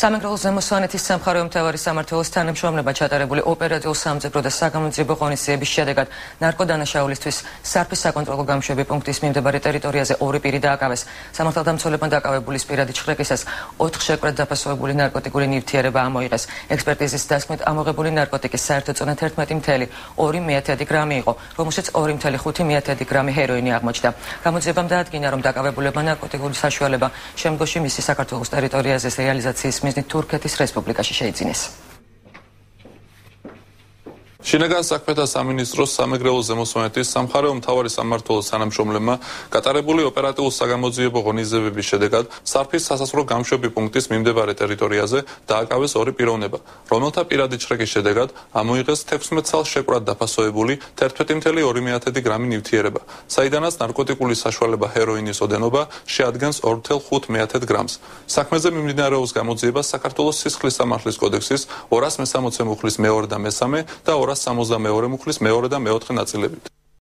სამეგრელოს ზემო სვანეთის სამხარეო მთავარი სამმართველოს თანამშრომლება ჩატარებული ოპერატიულ სამძებრო და საგამოძიებო ღონისძიების შედეგად ნარკოდანაშაულისთვის სარფის საკონტროლო გამშვები პუნქტის მიმდებარე ტერიტორიაზე ორი პირი დააკავეს. სამართალდამცველებმა დაკავებულის პირადი ჩხრეკისას 4 შეკვრად დაფასოვებული ნარკოტიკული ნივთიერება ამოიღეს. ექსპერტიზის დასკვნით ამოღებული ნარკოტიკის საერთო წონა 11.2 გრამი იყო, რომელშიც 2.5 გრამი ჰეროინი აღმოჩნდა. გამოძიებამ დაადგინა, რომ დაკავებულებმა ნარკოტიკული საშუალება შემდგომში მისი საქართველოს ტერიტორიაზე რეალიზაციის მიზნით თურქეთის რესპუბლიკაში შეიძინეს. შინაგან საქმეთა სამინისტროს სამეგრელოს ზემო სვანეთის სამხარეო მთავარი სამმართველოს თანამშრომლებმა გატარებული ოპერატიულ საგამოძიებო ღონისძიებების შედეგად სარფის სასაზღვრო გამშვები პუნქტის მიმდებარე ტერიტორიაზე დააკავეს ორი პიროვნება, რომელთა პირადი ჩხრეკის შედეგად ამოიღეს 16 წელს შეკვრად დაფასოვებული 11.2 გრამი ნივთიერება, საიდანაც ნარკოტიკული საშუალება ჰეროინის ოდენობა შეადგენს 2.5 გრამს. საქმეზე მიმდინარეობს გამოძიება საქართველოს სისხლის სამართლის კოდექსის 260 მუხლის მეორე და მესამე და 262 მუხლის მეორე და მეოთხე ნაწილებით.